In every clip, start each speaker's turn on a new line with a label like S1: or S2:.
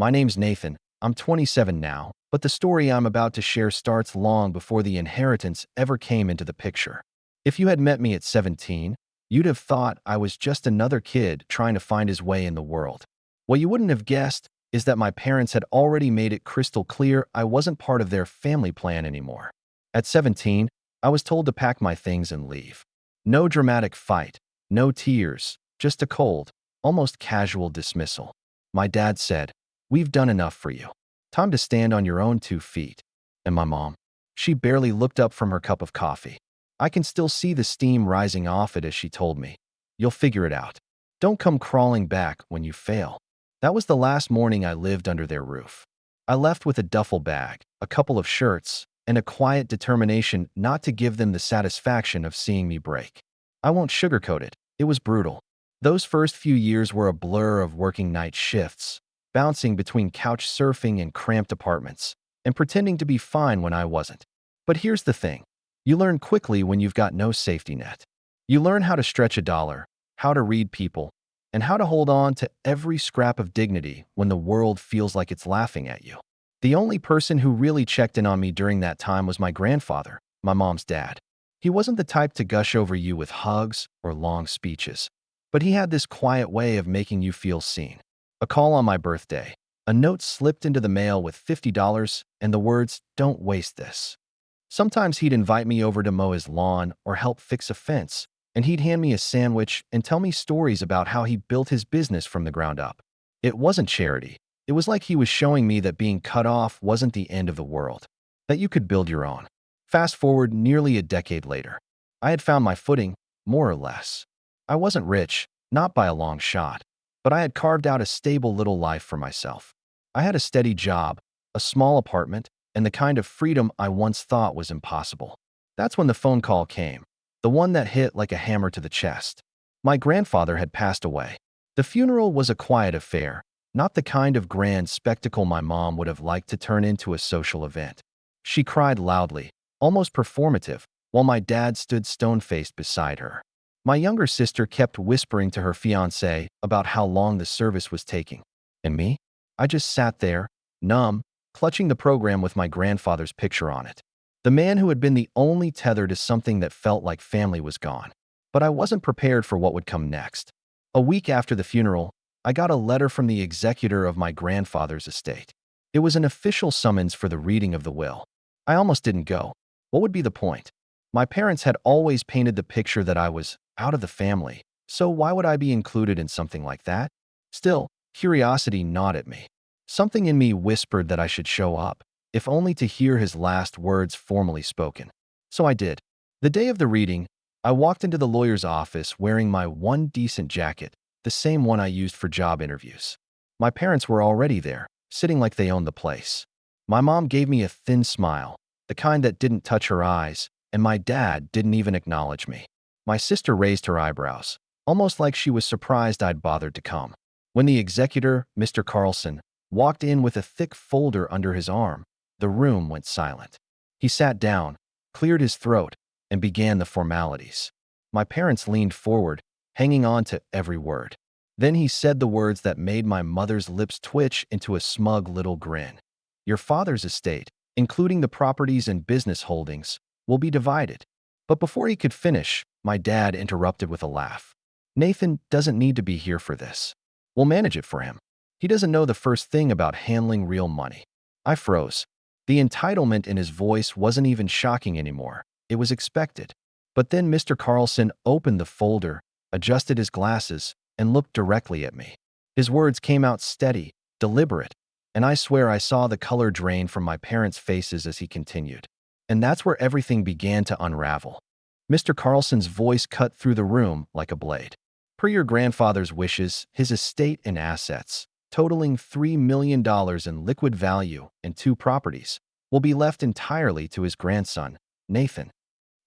S1: My name's Nathan. I'm 27 now, but the story I'm about to share starts long before the inheritance ever came into the picture. If you had met me at 17, you'd have thought I was just another kid trying to find his way in the world. What you wouldn't have guessed is that my parents had already made it crystal clear I wasn't part of their family plan anymore. At 17, I was told to pack my things and leave. No dramatic fight, no tears, just a cold, almost casual dismissal. My dad said, "We've done enough for you. Time to stand on your own 2 feet." And my mom? She barely looked up from her cup of coffee. I can still see the steam rising off it as she told me, "You'll figure it out. Don't come crawling back when you fail." That was the last morning I lived under their roof. I left with a duffel bag, a couple of shirts, and a quiet determination not to give them the satisfaction of seeing me break. I won't sugarcoat it. It was brutal. Those first few years were a blur of working night shifts, bouncing between couch surfing and cramped apartments, and pretending to be fine when I wasn't. But here's the thing. You learn quickly when you've got no safety net. You learn how to stretch a dollar, how to read people, and how to hold on to every scrap of dignity when the world feels like it's laughing at you. The only person who really checked in on me during that time was my grandfather, my mom's dad. He wasn't the type to gush over you with hugs or long speeches, but he had this quiet way of making you feel seen. A call on my birthday, a note slipped into the mail with $50 and the words, "Don't waste this." Sometimes he'd invite me over to mow his lawn or help fix a fence, and he'd hand me a sandwich and tell me stories about how he built his business from the ground up. It wasn't charity. It was like he was showing me that being cut off wasn't the end of the world, that you could build your own. Fast forward nearly a decade later. I had found my footing, more or less. I wasn't rich, not by a long shot, but I had carved out a stable little life for myself. I had a steady job, a small apartment, and the kind of freedom I once thought was impossible. That's when the phone call came, the one that hit like a hammer to the chest. My grandfather had passed away. The funeral was a quiet affair, not the kind of grand spectacle my mom would have liked to turn into a social event. She cried loudly, almost performative, while my dad stood stone-faced beside her. My younger sister kept whispering to her fiancé about how long the service was taking. And me? I just sat there, numb, clutching the program with my grandfather's picture on it. The man who had been the only tether to something that felt like family was gone. But I wasn't prepared for what would come next. A week after the funeral, I got a letter from the executor of my grandfather's estate. It was an official summons for the reading of the will. I almost didn't go. What would be the point? My parents had always painted the picture that I was out of the family, so why would I be included in something like that? Still, curiosity gnawed at me. Something in me whispered that I should show up, if only to hear his last words formally spoken. So I did. The day of the reading, I walked into the lawyer's office wearing my one decent jacket, the same one I used for job interviews. My parents were already there, sitting like they owned the place. My mom gave me a thin smile, the kind that didn't touch her eyes, and my dad didn't even acknowledge me. My sister raised her eyebrows, almost like she was surprised I'd bothered to come. When the executor, Mr. Carlson, walked in with a thick folder under his arm, the room went silent. He sat down, cleared his throat, and began the formalities. My parents leaned forward, hanging on to every word. Then he said the words that made my mother's lips twitch into a smug little grin. "Your father's estate, including the properties and business holdings, will be divided." But before he could finish, my dad interrupted with a laugh. "Nathan doesn't need to be here for this. We'll manage it for him. He doesn't know the first thing about handling real money." I froze. The entitlement in his voice wasn't even shocking anymore. It was expected. But then Mr. Carlson opened the folder, adjusted his glasses, and looked directly at me. His words came out steady, deliberate, and I swear I saw the color drain from my parents' faces as he continued. And that's where everything began to unravel. Mr. Carlson's voice cut through the room like a blade. "Per your grandfather's wishes, his estate and assets, totaling $3 million in liquid value and 2 properties, will be left entirely to his grandson, Nathan."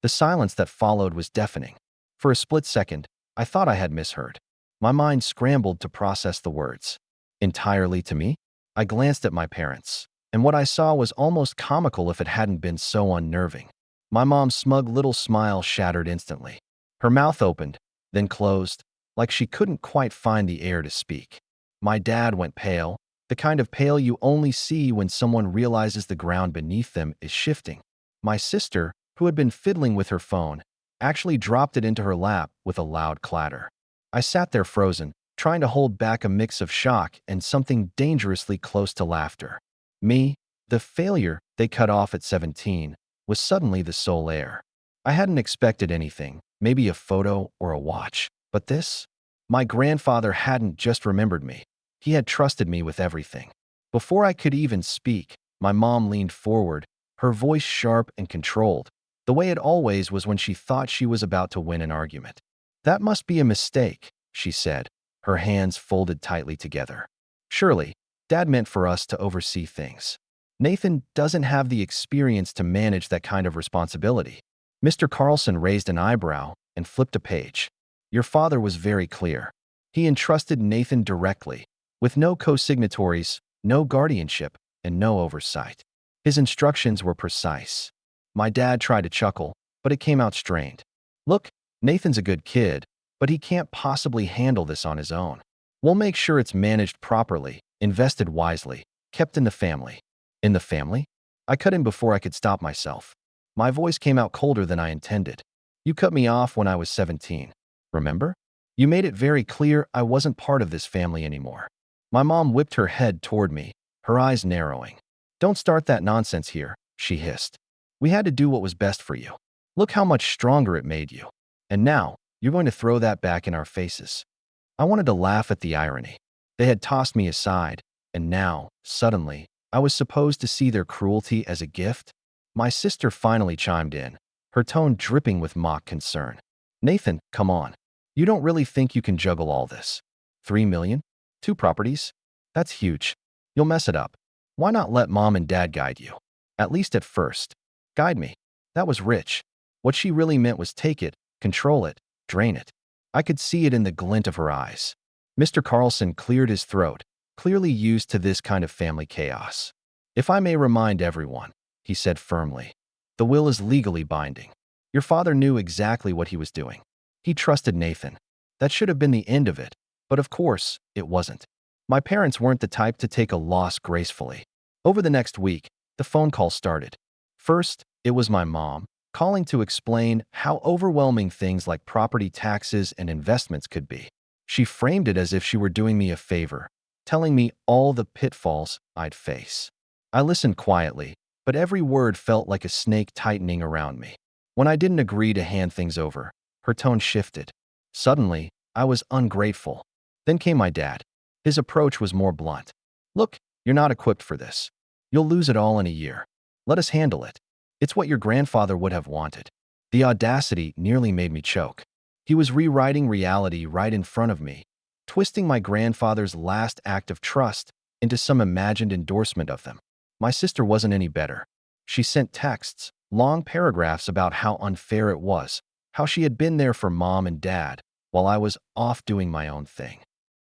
S1: The silence that followed was deafening. For a split second, I thought I had misheard. My mind scrambled to process the words. Entirely to me? I glanced at my parents, and what I saw was almost comical if it hadn't been so unnerving. My mom's smug little smile shattered instantly. Her mouth opened, then closed, like she couldn't quite find the air to speak. My dad went pale, The kind of pale you only see when someone realizes the ground beneath them is shifting. My sister, who had been fiddling with her phone, actually dropped it into her lap with a loud clatter. I sat there frozen, trying to hold back a mix of shock and something dangerously close to laughter. Me, the failure they cut off at 17, was suddenly the sole heir. I hadn't expected anything, maybe a photo or a watch. But this? My grandfather hadn't just remembered me. He had trusted me with everything. Before I could even speak, my mom leaned forward, her voice sharp and controlled, the way it always was when she thought she was about to win an argument. "That must be a mistake," she said, her hands folded tightly together. "Surely, Dad meant for us to oversee things. Nathan doesn't have the experience to manage that kind of responsibility." Mr. Carlson raised an eyebrow and flipped a page. "Your father was very clear. He entrusted Nathan directly, with no co-signatories, no guardianship, and no oversight. His instructions were precise." My dad tried to chuckle, but it came out strained. "Look, Nathan's a good kid, but he can't possibly handle this on his own. We'll make sure it's managed properly, invested wisely, kept in the family." "In the family?" I cut in before I could stop myself. My voice came out colder than I intended. "You cut me off when I was 17. Remember? You made it very clear I wasn't part of this family anymore." My mom whipped her head toward me, her eyes narrowing. "Don't start that nonsense here," she hissed. "We had to do what was best for you. Look how much stronger it made you. And now, you're going to throw that back in our faces." I wanted to laugh at the irony. They had tossed me aside, and now, suddenly, I was supposed to see their cruelty as a gift? My sister finally chimed in, her tone dripping with mock concern. "Nathan, come on. You don't really think you can juggle all this? 3 million? 2 properties? That's huge. You'll mess it up. Why not let Mom and Dad guide you? At least at first. Guide me." That was rich. What she really meant was take it, control it, drain it. I could see it in the glint of her eyes. Mr. Carlson cleared his throat, clearly used to this kind of family chaos. "If I may remind everyone," he said firmly, "the will is legally binding. Your father knew exactly what he was doing. He trusted Nathan. That should have been the end of it, but of course, it wasn't." My parents weren't the type to take a loss gracefully. Over the next week, the phone call started. First, it was my mom, calling to explain how overwhelming things like property taxes and investments could be. She framed it as if she were doing me a favor, telling me all the pitfalls I'd face. I listened quietly, but every word felt like a snake tightening around me. When I didn't agree to hand things over, her tone shifted. Suddenly, I was ungrateful. Then came my dad. His approach was more blunt. "Look, you're not equipped for this. You'll lose it all in a year. Let us handle it. It's what your grandfather would have wanted." The audacity nearly made me choke. He was rewriting reality right in front of me, twisting my grandfather's last act of trust into some imagined endorsement of them. My sister wasn't any better. She sent texts, long paragraphs about how unfair it was, how she had been there for Mom and Dad while I was off doing my own thing.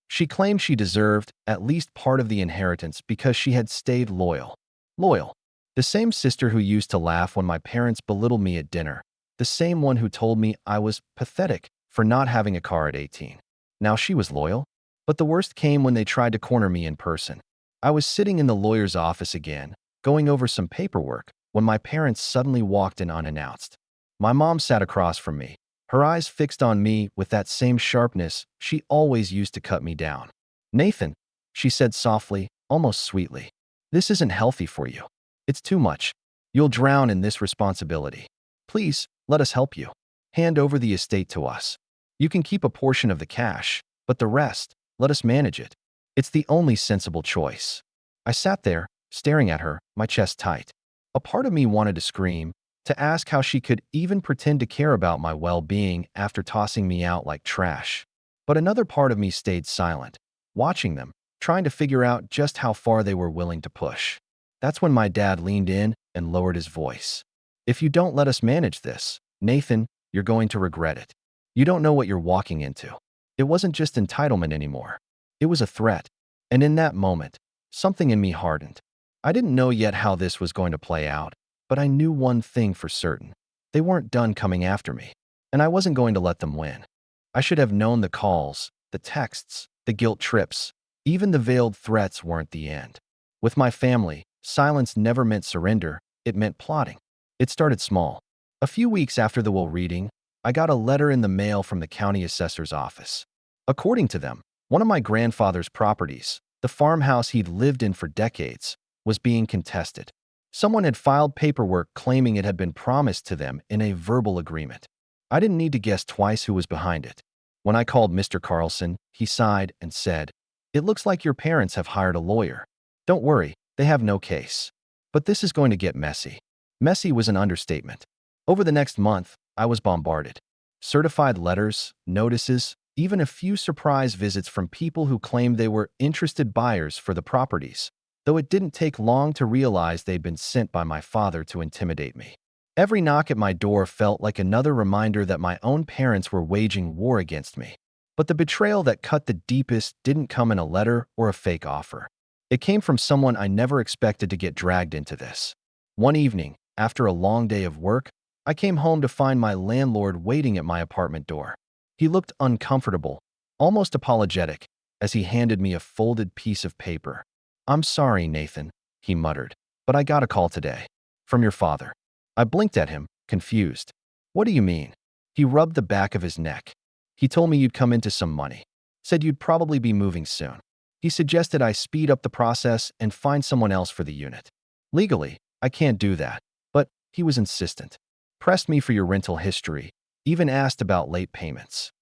S1: She claimed she deserved at least part of the inheritance because she had stayed loyal. Loyal. The same sister who used to laugh when my parents belittled me at dinner. The same one who told me I was pathetic for not having a car at 18. Now she was loyal. But the worst came when they tried to corner me in person. I was sitting in the lawyer's office again, going over some paperwork, when my parents suddenly walked in unannounced. My mom sat across from me, her eyes fixed on me with that same sharpness she always used to cut me down. "Nathan," she said softly, almost sweetly, "this isn't healthy for you. It's too much. You'll drown in this responsibility. Please, let us help you. Hand over the estate to us. You can keep a portion of the cash, but the rest, let us manage it. It's the only sensible choice." I sat there, staring at her, my chest tight. A part of me wanted to scream, to ask how she could even pretend to care about my well-being after tossing me out like trash. But another part of me stayed silent, watching them, trying to figure out just how far they were willing to push. That's when my dad leaned in and lowered his voice. "If you don't let us manage this, Nathan, you're going to regret it. You don't know what you're walking into." It wasn't just entitlement anymore. It was a threat. And in that moment, something in me hardened. I didn't know yet how this was going to play out, but I knew one thing for certain. They weren't done coming after me, and I wasn't going to let them win. I should have known the calls, the texts, the guilt trips. Even the veiled threats weren't the end. With my family, silence never meant surrender, it meant plotting. It started small. A few weeks after the will reading, I got a letter in the mail from the county assessor's office. According to them, one of my grandfather's properties, the farmhouse he'd lived in for decades, was being contested. Someone had filed paperwork claiming it had been promised to them in a verbal agreement. I didn't need to guess twice who was behind it. When I called Mr. Carlson, he sighed and said, "It looks like your parents have hired a lawyer. Don't worry, they have no case. But this is going to get messy." Messy was an understatement. Over the next month, I was bombarded. Certified letters, notices, even a few surprise visits from people who claimed they were interested buyers for the properties, though it didn't take long to realize they'd been sent by my father to intimidate me. Every knock at my door felt like another reminder that my own parents were waging war against me. But the betrayal that cut the deepest didn't come in a letter or a fake offer. It came from someone I never expected to get dragged into this. One evening, after a long day of work, I came home to find my landlord waiting at my apartment door. He looked uncomfortable, almost apologetic, as he handed me a folded piece of paper. "I'm sorry, Nathan," he muttered, "but I got a call today. From your father." I blinked at him, confused. "What do you mean?" He rubbed the back of his neck. "He told me you'd come into some money. Said you'd probably be moving soon. He suggested I speed up the process and find someone else for the unit. Legally, I can't do that, but he was insistent. Pressed me for your rental history, even asked about late payments."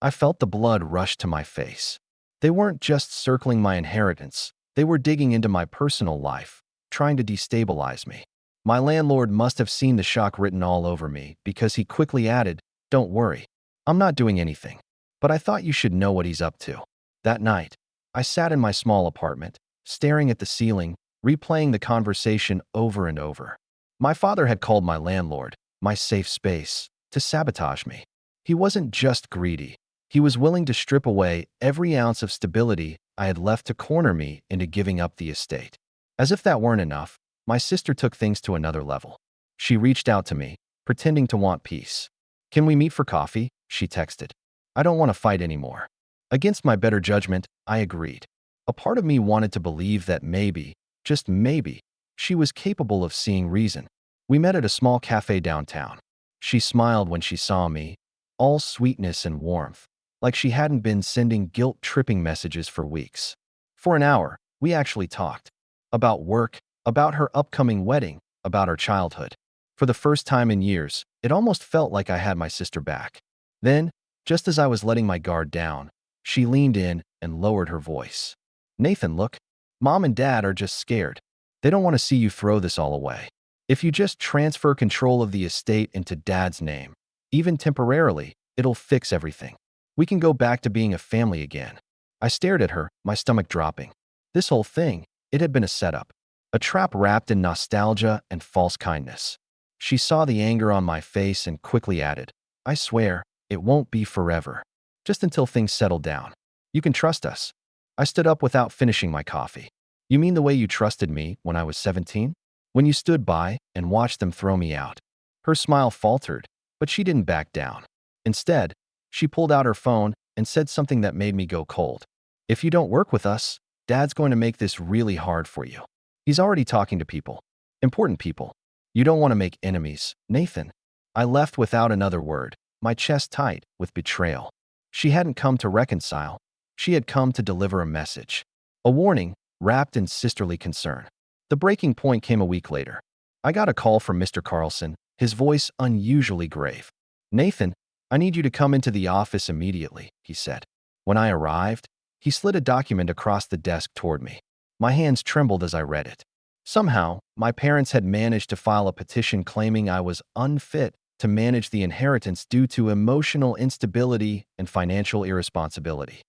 S1: I felt the blood rush to my face. They weren't just circling my inheritance, they were digging into my personal life, trying to destabilize me. My landlord must have seen the shock written all over me because he quickly added, "Don't worry, I'm not doing anything, but I thought you should know what he's up to." That night, I sat in my small apartment, staring at the ceiling, replaying the conversation over and over. My father had called my landlord, my safe space, to sabotage me. He wasn't just greedy. He was willing to strip away every ounce of stability I had left to corner me into giving up the estate. As if that weren't enough, my sister took things to another level. She reached out to me, pretending to want peace. "Can we meet for coffee?" she texted. "I don't want to fight anymore." Against my better judgment, I agreed. A part of me wanted to believe that maybe, just maybe, she was capable of seeing reason. We met at a small cafe downtown. She smiled when she saw me, all sweetness and warmth, like she hadn't been sending guilt-tripping messages for weeks. For an hour, we actually talked. About work, about her upcoming wedding, about our childhood. For the first time in years, it almost felt like I had my sister back. Then, just as I was letting my guard down, she leaned in and lowered her voice. "Nathan, look, Mom and Dad are just scared. They don't want to see you throw this all away. If you just transfer control of the estate into Dad's name, even temporarily, it'll fix everything. We can go back to being a family again." I stared at her, my stomach dropping. This whole thing, it had been a setup. A trap wrapped in nostalgia and false kindness. She saw the anger on my face and quickly added, "I swear, it won't be forever. Just until things settle down. You can trust us." I stood up without finishing my coffee. "You mean the way you trusted me when I was 17? When you stood by and watched them throw me out?" Her smile faltered, but she didn't back down. Instead, she pulled out her phone and said something that made me go cold. "If you don't work with us, Dad's going to make this really hard for you. He's already talking to people. Important people. You don't want to make enemies, Nathan." I left without another word, my chest tight with betrayal. She hadn't come to reconcile. She had come to deliver a message. A warning, wrapped in sisterly concern. The breaking point came a week later. I got a call from Mr. Carlson, his voice unusually grave. "Nathan, I need you to come into the office immediately," he said. When I arrived, he slid a document across the desk toward me. My hands trembled as I read it. Somehow, my parents had managed to file a petition claiming I was unfit to manage the inheritance due to emotional instability and financial irresponsibility.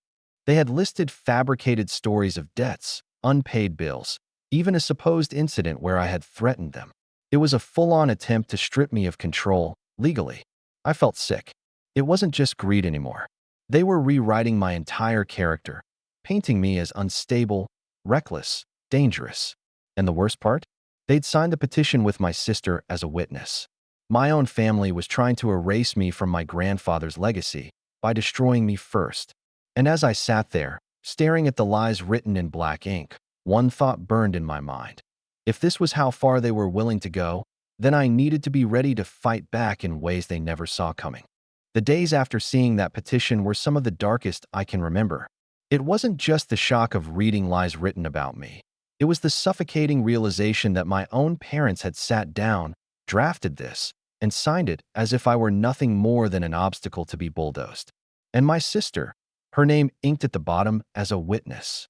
S1: They had listed fabricated stories of debts, unpaid bills, even a supposed incident where I had threatened them. It was a full-on attempt to strip me of control, legally. I felt sick. It wasn't just greed anymore. They were rewriting my entire character, painting me as unstable, reckless, dangerous. And the worst part? They'd signed the petition with my sister as a witness. My own family was trying to erase me from my grandfather's legacy by destroying me first. And as I sat there, staring at the lies written in black ink. One thought burned in my mind. If this was how far they were willing to go, then I needed to be ready to fight back in ways they never saw coming. The days after seeing that petition were some of the darkest I can remember. It wasn't just the shock of reading lies written about me. It was the suffocating realization that my own parents had sat down, drafted this, and signed it as if I were nothing more than an obstacle to be bulldozed. And my sister, her name inked at the bottom as a witness.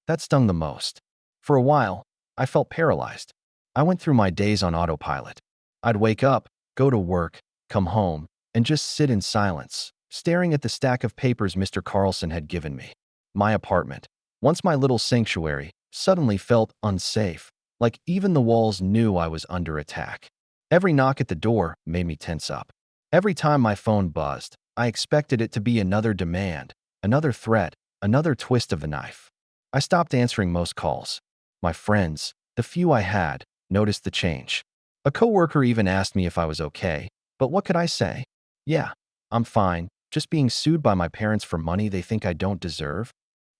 S1: That stung the most. For a while, I felt paralyzed. I went through my days on autopilot. I'd wake up, go to work, come home, and just sit in silence, staring at the stack of papers Mr. Carlson had given me. My apartment, once my little sanctuary, suddenly felt unsafe, like even the walls knew I was under attack. Every knock at the door made me tense up. Every time my phone buzzed, I expected it to be another demand, another threat, another twist of the knife. I stopped answering most calls. My friends, the few I had, noticed the change. A coworker even asked me if I was okay, but what could I say? Yeah, I'm fine, just being sued by my parents for money they think I don't deserve.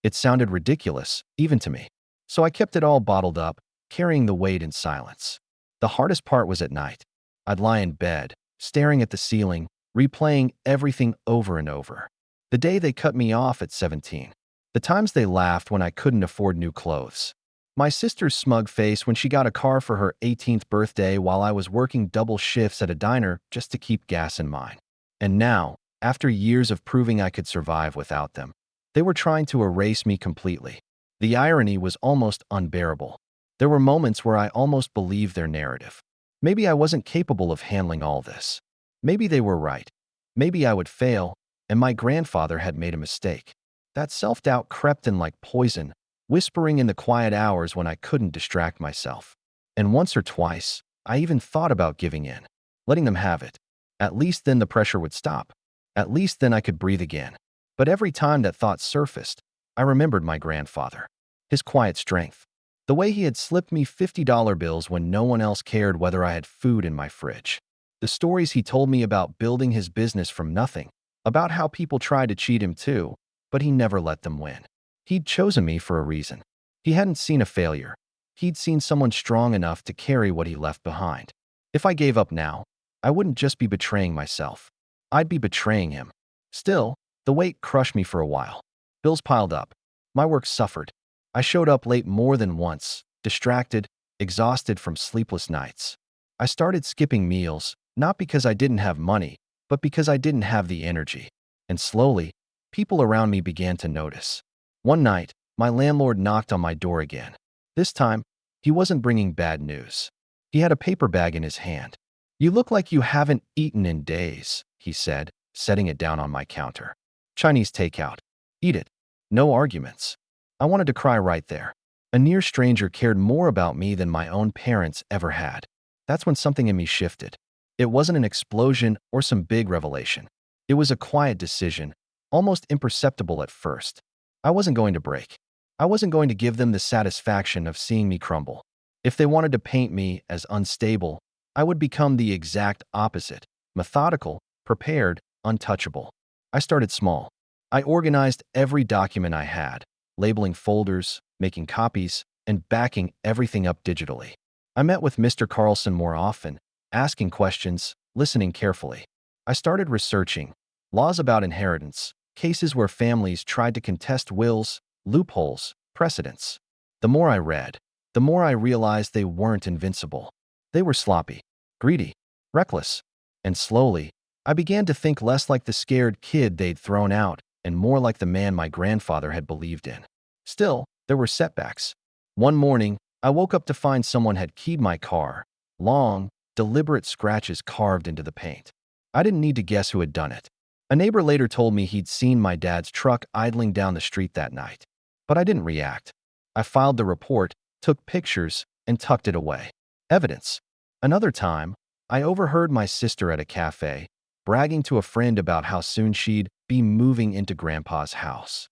S1: It sounded ridiculous, even to me. So I kept it all bottled up, carrying the weight in silence. The hardest part was at night. I'd lie in bed, staring at the ceiling, replaying everything over and over. The day they cut me off at 17. The times they laughed when I couldn't afford new clothes. My sister's smug face when she got a car for her 18th birthday while I was working double shifts at a diner just to keep gas in mine. And now, after years of proving I could survive without them, they were trying to erase me completely. The irony was almost unbearable. There were moments where I almost believed their narrative. Maybe I wasn't capable of handling all this. Maybe they were right. Maybe I would fail, and my grandfather had made a mistake. That self-doubt crept in like poison, whispering in the quiet hours when I couldn't distract myself. And once or twice, I even thought about giving in, letting them have it. At least then the pressure would stop. At least then I could breathe again. But every time that thought surfaced, I remembered my grandfather. His quiet strength. The way he had slipped me $50 bills when no one else cared whether I had food in my fridge. The stories he told me about building his business from nothing. About how people tried to cheat him too, but he never let them win. He'd chosen me for a reason. He hadn't seen a failure. He'd seen someone strong enough to carry what he left behind. If I gave up now, I wouldn't just be betraying myself. I'd be betraying him. Still, the weight crushed me for a while. Bills piled up. My work suffered. I showed up late more than once, distracted, exhausted from sleepless nights. I started skipping meals, not because I didn't have money, but because I didn't have the energy. And slowly, people around me began to notice. One night, my landlord knocked on my door again. This time, he wasn't bringing bad news. He had a paper bag in his hand. "You look like you haven't eaten in days," he said, setting it down on my counter. "Chinese takeout. Eat it. No arguments." I wanted to cry right there. A near stranger cared more about me than my own parents ever had. That's when something in me shifted. It wasn't an explosion or some big revelation. It was a quiet decision, almost imperceptible at first. I wasn't going to break. I wasn't going to give them the satisfaction of seeing me crumble. If they wanted to paint me as unstable, I would become the exact opposite: methodical, prepared, untouchable. I started small. I organized every document I had, labeling folders, making copies, and backing everything up digitally. I met with Mr. Carlson more often, asking questions, listening carefully. I started researching laws about inheritance, cases where families tried to contest wills, loopholes, precedents. The more I read, the more I realized they weren't invincible. They were sloppy, greedy, reckless. And slowly, I began to think less like the scared kid they'd thrown out and more like the man my grandfather had believed in. Still, there were setbacks. One morning, I woke up to find someone had keyed my car. Long, deliberate scratches carved into the paint. I didn't need to guess who had done it. A neighbor later told me he'd seen my dad's truck idling down the street that night. But I didn't react. I filed the report, took pictures, and tucked it away. Evidence. Another time, I overheard my sister at a cafe, bragging to a friend about how soon she'd be moving into Grandpa's house.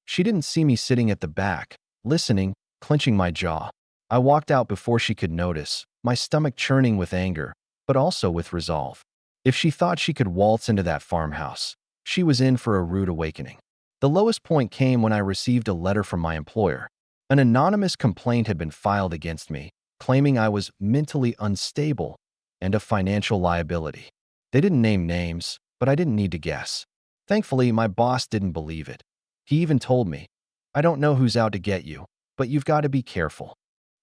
S1: She didn't see me sitting at the back, listening, clenching my jaw. I walked out before she could notice, my stomach churning with anger, but also with resolve. If she thought she could waltz into that farmhouse, she was in for a rude awakening. The lowest point came when I received a letter from my employer. An anonymous complaint had been filed against me, claiming I was mentally unstable and a financial liability. They didn't name names, but I didn't need to guess. Thankfully, my boss didn't believe it. He even told me, "I don't know who's out to get you, but you've got to be careful."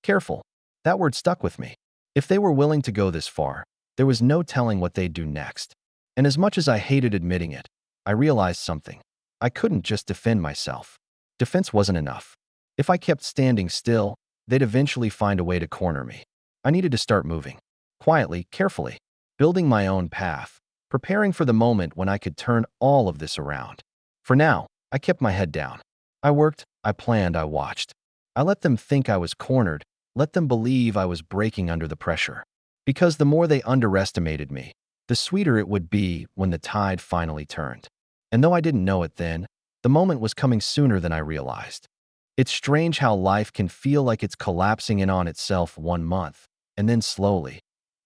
S1: Careful. That word stuck with me. If they were willing to go this far, there was no telling what they'd do next. And as much as I hated admitting it, I realized something. I couldn't just defend myself. Defense wasn't enough. If I kept standing still, they'd eventually find a way to corner me. I needed to start moving. Quietly, carefully, building my own path, preparing for the moment when I could turn all of this around. For now, I kept my head down. I worked, I planned, I watched. I let them think I was cornered, let them believe I was breaking under the pressure. Because the more they underestimated me, the sweeter it would be when the tide finally turned. And though I didn't know it then, the moment was coming sooner than I realized. It's strange how life can feel like it's collapsing in on itself 1 month, and then slowly,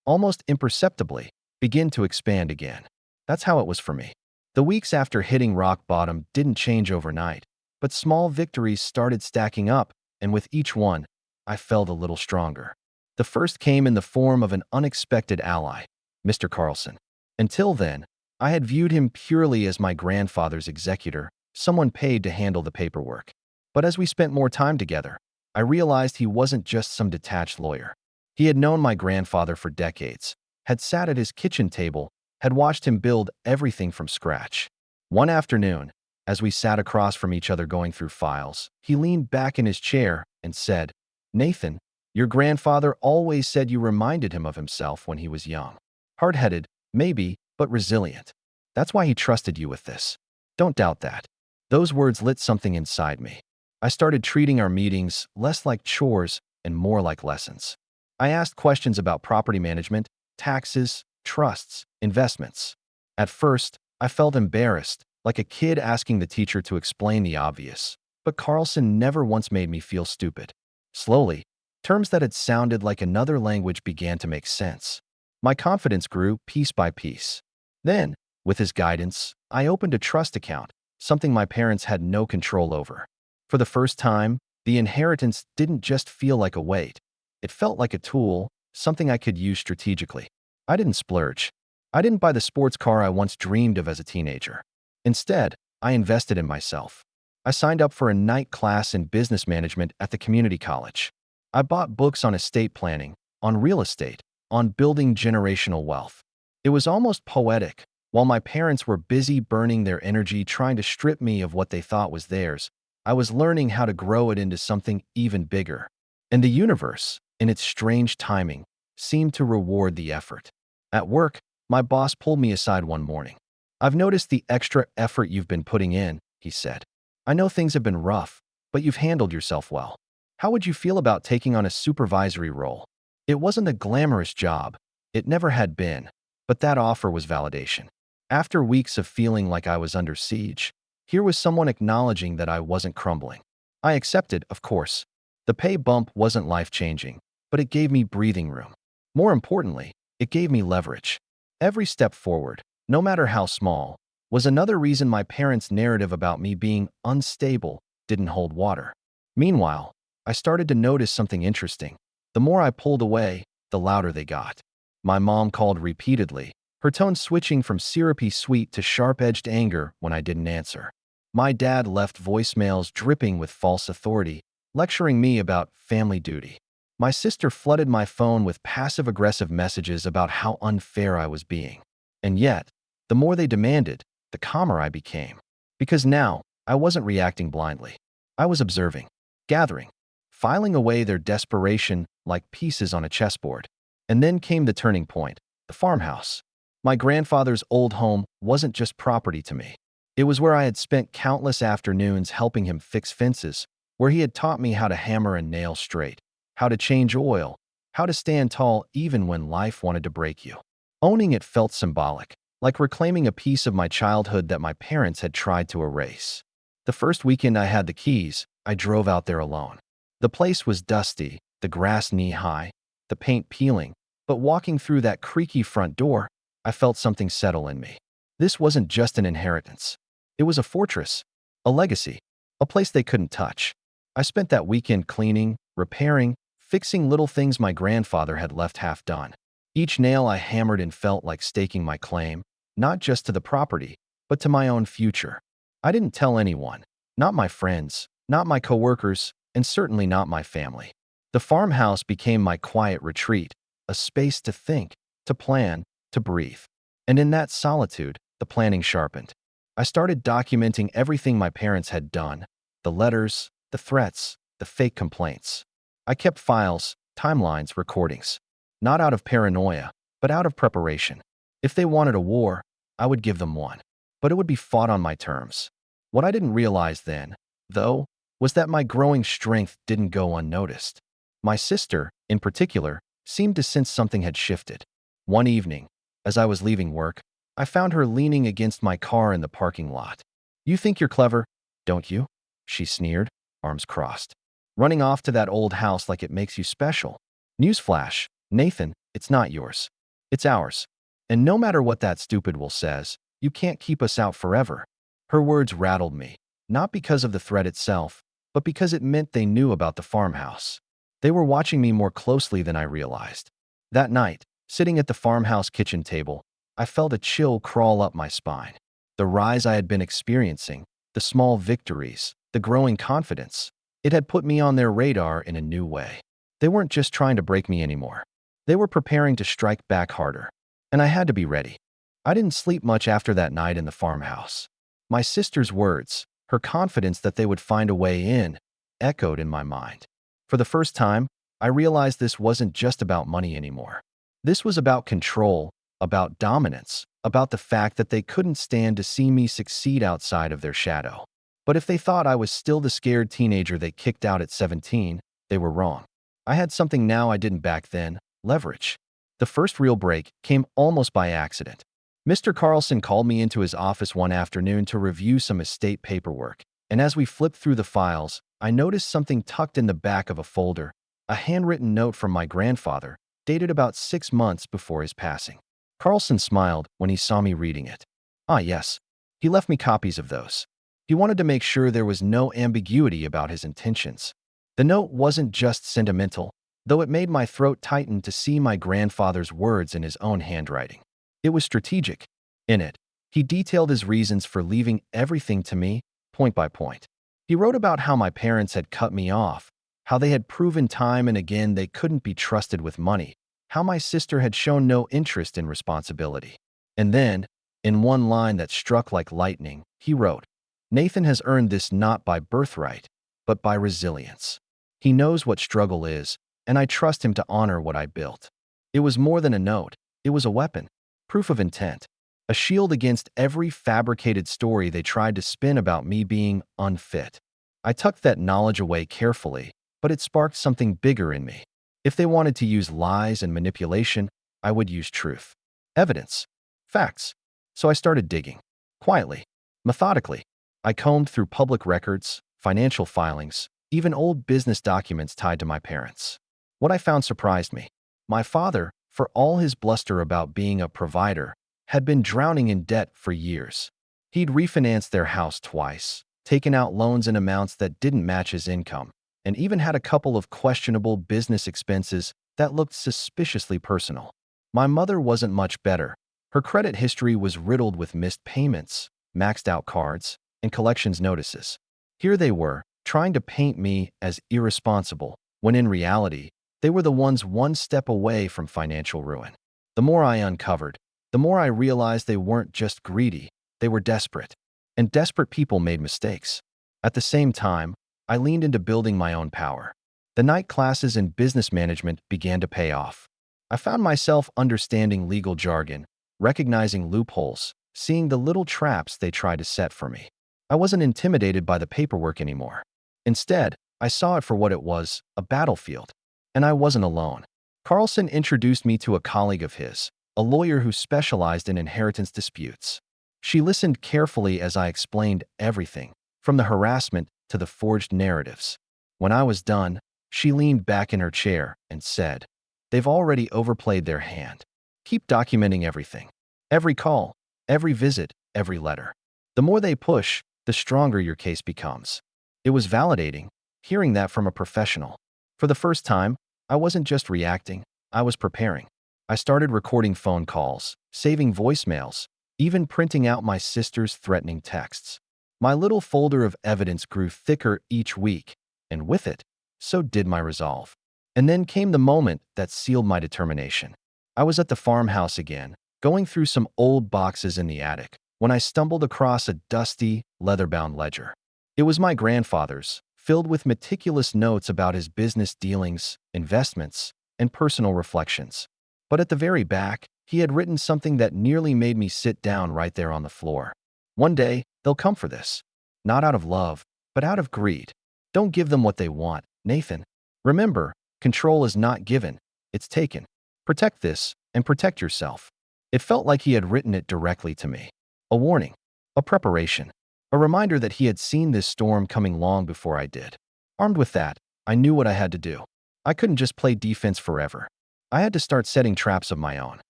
S1: almost imperceptibly, begin to expand again. That's how it was for me. The weeks after hitting rock bottom didn't change overnight, but small victories started stacking up, and with each one, I felt a little stronger. The first came in the form of an unexpected ally, Mr. Carlson. Until then, I had viewed him purely as my grandfather's executor, someone paid to handle the paperwork. But as we spent more time together, I realized he wasn't just some detached lawyer. He had known my grandfather for decades, had sat at his kitchen table, had watched him build everything from scratch. One afternoon, as we sat across from each other going through files, he leaned back in his chair and said, "Nathan, your grandfather always said you reminded him of himself when he was young. Hard-headed, maybe, but resilient. That's why he trusted you with this. Don't doubt that." Those words lit something inside me. I started treating our meetings less like chores and more like lessons. I asked questions about property management, taxes, trusts, investments. At first, I felt embarrassed, like a kid asking the teacher to explain the obvious. But Carlson never once made me feel stupid. Slowly, terms that had sounded like another language began to make sense. My confidence grew piece by piece. Then, with his guidance, I opened a trust account, something my parents had no control over. For the first time, the inheritance didn't just feel like a weight. It felt like a tool, something I could use strategically. I didn't splurge. I didn't buy the sports car I once dreamed of as a teenager. Instead, I invested in myself. I signed up for a night class in business management at the community college. I bought books on estate planning, on real estate, on building generational wealth. It was almost poetic. While my parents were busy burning their energy trying to strip me of what they thought was theirs, I was learning how to grow it into something even bigger. And the universe, in its strange timing, seemed to reward the effort. At work, my boss pulled me aside one morning. "I've noticed the extra effort you've been putting in," he said. "I know things have been rough, but you've handled yourself well. How would you feel about taking on a supervisory role?" It wasn't a glamorous job. It never had been. But that offer was validation. After weeks of feeling like I was under siege, here was someone acknowledging that I wasn't crumbling. I accepted, of course. The pay bump wasn't life-changing, but it gave me breathing room. More importantly, it gave me leverage. Every step forward, no matter how small, was another reason my parents' narrative about me being unstable didn't hold water. Meanwhile, I started to notice something interesting. The more I pulled away, the louder they got. My mom called repeatedly, her tone switching from syrupy sweet to sharp-edged anger when I didn't answer. My dad left voicemails dripping with false authority, lecturing me about family duty. My sister flooded my phone with passive-aggressive messages about how unfair I was being. And yet, the more they demanded, the calmer I became. Because now, I wasn't reacting blindly. I was observing, gathering, filing away their desperation like pieces on a chessboard. And then came the turning point, the farmhouse. My grandfather's old home wasn't just property to me. It was where I had spent countless afternoons helping him fix fences, where he had taught me how to hammer and nail straight, how to change oil, how to stand tall even when life wanted to break you. Owning it felt symbolic, like reclaiming a piece of my childhood that my parents had tried to erase. The first weekend I had the keys, I drove out there alone. The place was dusty, the grass knee-high, the paint peeling, but walking through that creaky front door, I felt something settle in me. This wasn't just an inheritance. It was a fortress, A legacy. A place they couldn't touch. I spent that weekend cleaning, repairing, fixing little things my grandfather had left half done. Each nail I hammered in felt like staking my claim, not just to the property, but to my own future. I didn't tell anyone, not my friends, not my coworkers, and certainly not my family. The farmhouse became my quiet retreat, a space to think, to plan, to breathe. And in that solitude, the planning sharpened. I started documenting everything my parents had done, the letters, the threats, the fake complaints. I kept files, timelines, recordings. Not out of paranoia, but out of preparation. If they wanted a war, I would give them one. But it would be fought on my terms. What I didn't realize then, though, was that my growing strength didn't go unnoticed. My sister, in particular, seemed to sense something had shifted. One evening, as I was leaving work, I found her leaning against my car in the parking lot. "You think you're clever, don't you?" she sneered, arms crossed. "Running off to that old house like it makes you special. Newsflash, Nathan, it's not yours. It's ours. And no matter what that stupid will says, you can't keep us out forever." Her words rattled me, not because of the threat itself, but because it meant they knew about the farmhouse. They were watching me more closely than I realized. That night, sitting at the farmhouse kitchen table, I felt a chill crawl up my spine. The rise I had been experiencing, the small victories, the growing confidence, it had put me on their radar in a new way. They weren't just trying to break me anymore. They were preparing to strike back harder. And I had to be ready. I didn't sleep much after that night in the farmhouse. My sister's words, her confidence that they would find a way in, echoed in my mind. For the first time, I realized this wasn't just about money anymore. This was about control, about dominance, about the fact that they couldn't stand to see me succeed outside of their shadow. But if they thought I was still the scared teenager they kicked out at 17, they were wrong. I had something now I didn't back then: leverage. The first real break came almost by accident. Mr. Carlson called me into his office one afternoon to review some estate paperwork, and as we flipped through the files, I noticed something tucked in the back of a folder, a handwritten note from my grandfather, dated about 6 months before his passing. Carlson smiled when he saw me reading it. "Ah, yes. He left me copies of those. He wanted to make sure there was no ambiguity about his intentions." The note wasn't just sentimental, though it made my throat tighten to see my grandfather's words in his own handwriting. It was strategic. In it, he detailed his reasons for leaving everything to me, point by point. He wrote about how my parents had cut me off, how they had proven time and again they couldn't be trusted with money, how my sister had shown no interest in responsibility. And then, in one line that struck like lightning, he wrote, "Nathan has earned this not by birthright, but by resilience. He knows what struggle is, and I trust him to honor what I built." It was more than a note. It was a weapon, proof of intent, a shield against every fabricated story they tried to spin about me being unfit. I tucked that knowledge away carefully, but it sparked something bigger in me. If they wanted to use lies and manipulation, I would use truth, evidence, facts. So I started digging. Quietly, methodically. I combed through public records, financial filings, even old business documents tied to my parents. What I found surprised me. My father, for all his bluster about being a provider, had been drowning in debt for years. He'd refinanced their house twice, taken out loans in amounts that didn't match his income, and even had a couple of questionable business expenses that looked suspiciously personal. My mother wasn't much better. Her credit history was riddled with missed payments, maxed out cards, and collections notices. Here they were, trying to paint me as irresponsible, when in reality, they were the ones one step away from financial ruin. The more I uncovered, the more I realized they weren't just greedy, they were desperate. And desperate people made mistakes. At the same time, I leaned into building my own power. The night classes in business management began to pay off. I found myself understanding legal jargon, recognizing loopholes, seeing the little traps they tried to set for me. I wasn't intimidated by the paperwork anymore. Instead, I saw it for what it was, a battlefield. And I wasn't alone. Carlson introduced me to a colleague of his, a lawyer who specialized in inheritance disputes. She listened carefully as I explained everything, from the harassment to the forged narratives. When I was done, she leaned back in her chair and said, "They've already overplayed their hand. Keep documenting everything. Every call, every visit, every letter. The more they push, the stronger your case becomes. It was validating, hearing that from a professional. For the first time, I wasn't just reacting, I was preparing. I started recording phone calls, saving voicemails, even printing out my sister's threatening texts. My little folder of evidence grew thicker each week, and with it, so did my resolve. And then came the moment that sealed my determination. I was at the farmhouse again, going through some old boxes in the attic, when I stumbled across a dusty, leather-bound ledger. It was my grandfather's, filled with meticulous notes about his business dealings, investments, and personal reflections. But at the very back, he had written something that nearly made me sit down right there on the floor. One day, they'll come for this. Not out of love, but out of greed. Don't give them what they want, Nathan. Remember, control is not given, it's taken. Protect this, and protect yourself. It felt like he had written it directly to me. A warning, a preparation, a reminder that he had seen this storm coming long before I did. Armed with that, I knew what I had to do. I couldn't just play defense forever. I had to start setting traps of my own.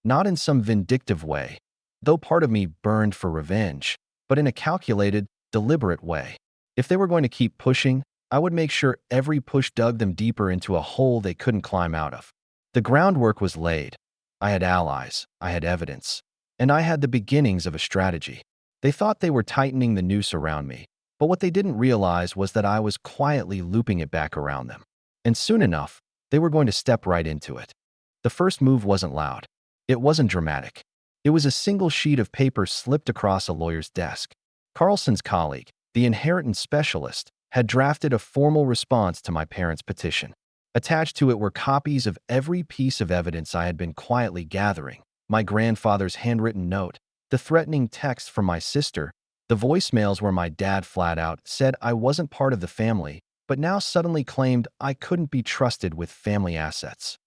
S1: Not in some vindictive way, though part of me burned for revenge, but in a calculated, deliberate way. If they were going to keep pushing, I would make sure every push dug them deeper into a hole they couldn't climb out of. The groundwork was laid. I had allies, I had evidence, and I had the beginnings of a strategy. They thought they were tightening the noose around me, but what they didn't realize was that I was quietly looping it back around them. And soon enough, they were going to step right into it. The first move wasn't loud. It wasn't dramatic. It was a single sheet of paper slipped across a lawyer's desk. Carlson's colleague, the inheritance specialist, had drafted a formal response to my parents' petition. Attached to it were copies of every piece of evidence I had been quietly gathering: my grandfather's handwritten note, the threatening text from my sister, the voicemails where my dad flat out said I wasn't part of the family, but now suddenly claimed I couldn't be trusted with family assets.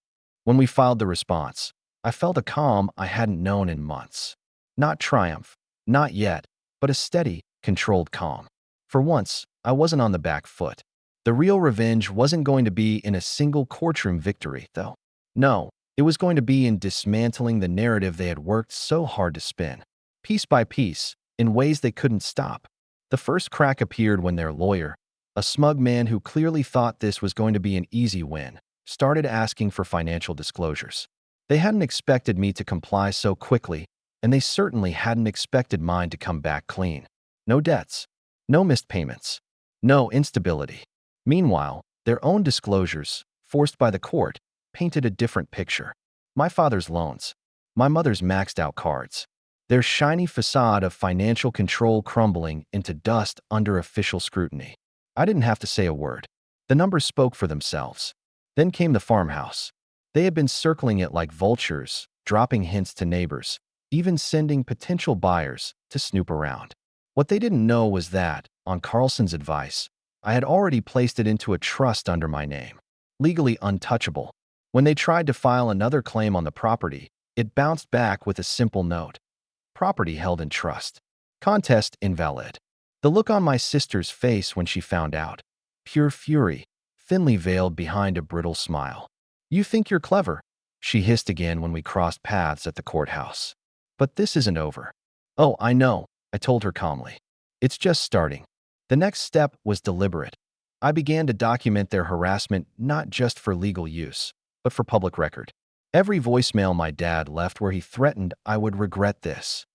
S1: When we filed the response, I felt a calm I hadn't known in months. Not triumph, not yet, but a steady, controlled calm. For once, I wasn't on the back foot. The real revenge wasn't going to be in a single courtroom victory, though. No, it was going to be in dismantling the narrative they had worked so hard to spin. Piece by piece, in ways they couldn't stop. The first crack appeared when their lawyer, a smug man who clearly thought this was going to be an easy win, started asking for financial disclosures. They hadn't expected me to comply so quickly, and they certainly hadn't expected mine to come back clean. No debts, no missed payments, no instability. Meanwhile, their own disclosures, forced by the court, painted a different picture. My father's loans, my mother's maxed-out cards, their shiny facade of financial control crumbling into dust under official scrutiny. I didn't have to say a word. The numbers spoke for themselves. Then came the farmhouse. They had been circling it like vultures, dropping hints to neighbors, even sending potential buyers to snoop around. What they didn't know was that, on Carlson's advice, I had already placed it into a trust under my name, legally untouchable. When they tried to file another claim on the property, it bounced back with a simple note: property held in trust. Contest invalid. The look on my sister's face when she found out: pure fury, thinly veiled behind a brittle smile. "You think you're clever," she hissed again when we crossed paths at the courthouse. "But this isn't over." "Oh, I know," I told her calmly. "It's just starting." The next step was deliberate. I began to document their harassment not just for legal use, but for public record. Every voicemail my dad left where he threatened I would regret this.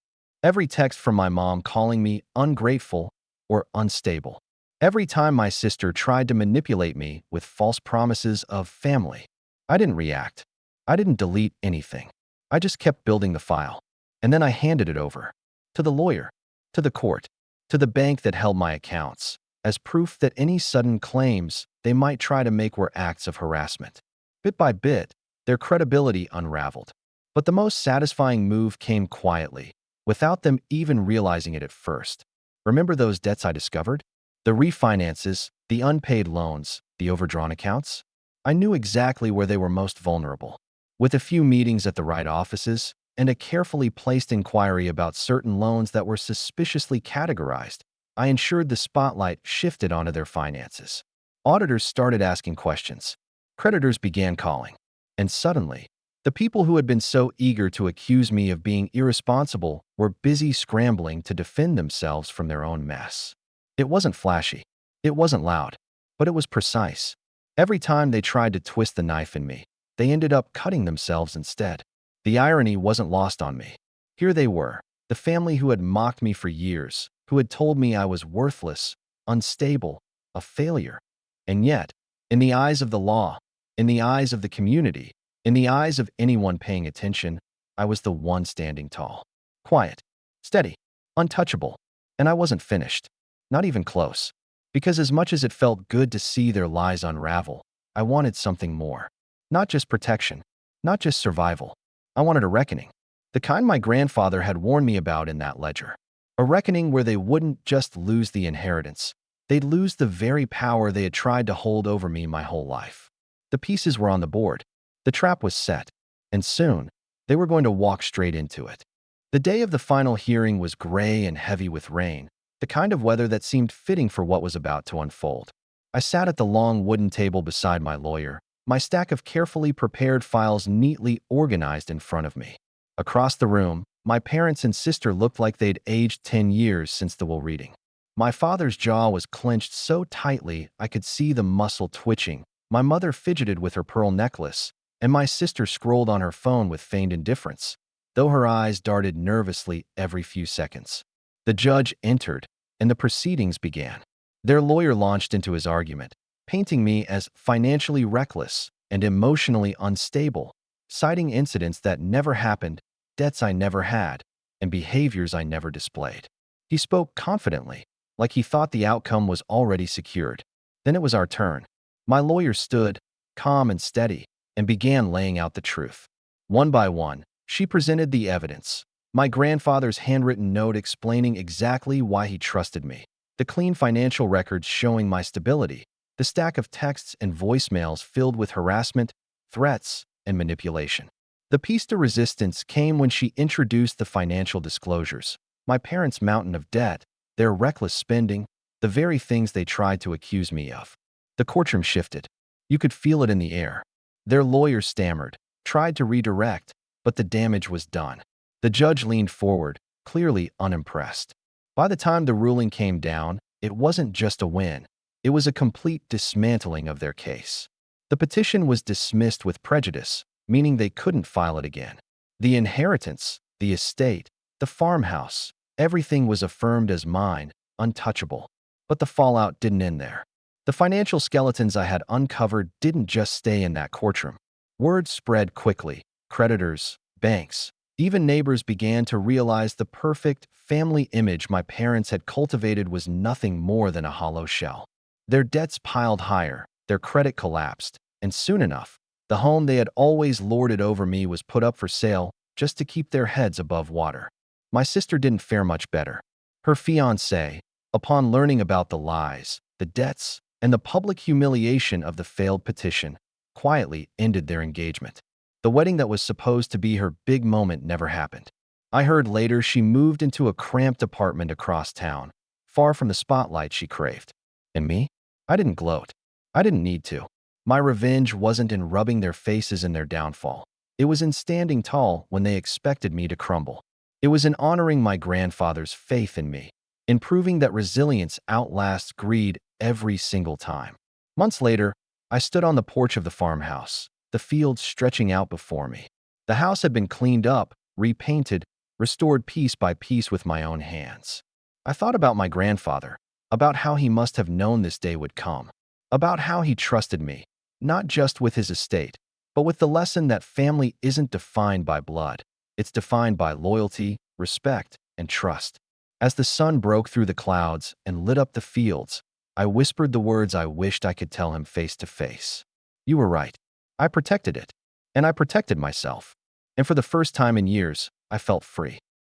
S1: Every text from my mom calling me ungrateful or unstable. Every time my sister tried to manipulate me with false promises of family. I didn't react. I didn't delete anything. I just kept building the file. And then I handed it over. To the lawyer. To the court. To the bank that held my accounts, as proof that any sudden claims they might try to make were acts of harassment. Bit by bit, their credibility unraveled. But the most satisfying move came quietly, without them even realizing it at first. Remember those debts I discovered? The refinances, the unpaid loans, the overdrawn accounts? I knew exactly where they were most vulnerable. With a few meetings at the right offices and a carefully placed inquiry about certain loans that were suspiciously categorized, I ensured the spotlight shifted onto their finances. Auditors started asking questions. Creditors began calling. And suddenly, the people who had been so eager to accuse me of being irresponsible were busy scrambling to defend themselves from their own mess. It wasn't flashy. It wasn't loud. But it was precise. Every time they tried to twist the knife in me, they ended up cutting themselves instead. The irony wasn't lost on me. Here they were, the family who had mocked me for years, who had told me I was worthless, unstable, a failure. And yet, in the eyes of the law, in the eyes of the community, in the eyes of anyone paying attention, I was the one standing tall. Quiet, steady, untouchable. And I wasn't finished. Not even close. Because as much as it felt good to see their lies unravel, I wanted something more. Not just protection, not just survival. I wanted a reckoning. The kind my grandfather had warned me about in that ledger. A reckoning where they wouldn't just lose the inheritance. They'd lose the very power they had tried to hold over me my whole life. The pieces were on the board. The trap was set. And soon, they were going to walk straight into it. The day of the final hearing was gray and heavy with rain, the kind of weather that seemed fitting for what was about to unfold. I sat at the long wooden table beside my lawyer, my stack of carefully prepared files neatly organized in front of me. Across the room, my parents and sister looked like they'd aged 10 years since the will reading. My father's jaw was clenched so tightly I could see the muscle twitching. My mother fidgeted with her pearl necklace, and my sister scrolled on her phone with feigned indifference, though her eyes darted nervously every few seconds. The judge entered, and the proceedings began. Their lawyer launched into his argument, painting me as financially reckless and emotionally unstable, citing incidents that never happened, debts I never had, and behaviors I never displayed. He spoke confidently, like he thought the outcome was already secured. Then it was our turn. My lawyer stood, calm and steady, and began laying out the truth. One by one, she presented the evidence. My grandfather's handwritten note explaining exactly why he trusted me. The clean financial records showing my stability. The stack of texts and voicemails filled with harassment, threats, and manipulation. The piece de resistance came when she introduced the financial disclosures. My parents' mountain of debt, their reckless spending, the very things they tried to accuse me of. The courtroom shifted. You could feel it in the air. Their lawyer stammered, tried to redirect, but the damage was done. The judge leaned forward, clearly unimpressed. By the time the ruling came down, it wasn't just a win. It was a complete dismantling of their case. The petition was dismissed with prejudice, meaning they couldn't file it again. The inheritance, the estate, the farmhouse, everything was affirmed as mine, untouchable. But the fallout didn't end there. The financial skeletons I had uncovered didn't just stay in that courtroom. Word spread quickly. Creditors, banks, even neighbors began to realize the perfect family image my parents had cultivated was nothing more than a hollow shell. Their debts piled higher, their credit collapsed, and soon enough, the home they had always lorded over me was put up for sale just to keep their heads above water. My sister didn't fare much better. Her fiancé, upon learning about the lies, the debts, and the public humiliation of the failed petition, quietly ended their engagement. The wedding that was supposed to be her big moment never happened. I heard later she moved into a cramped apartment across town, far from the spotlight she craved. And me? I didn't gloat. I didn't need to. My revenge wasn't in rubbing their faces in their downfall. It was in standing tall when they expected me to crumble. It was in honoring my grandfather's faith in me, in proving that resilience outlasts greed every single time. Months later, I stood on the porch of the farmhouse, the fields stretching out before me. The house had been cleaned up, repainted, restored piece by piece with my own hands. I thought about my grandfather, about how he must have known this day would come, about how he trusted me, not just with his estate, but with the lesson that family isn't defined by blood. It's defined by loyalty, respect, and trust. As the sun broke through the clouds and lit up the fields, I whispered the words I wished I could tell him face to face. You were right. I protected it. And I protected myself. And for the first time in years, I felt free.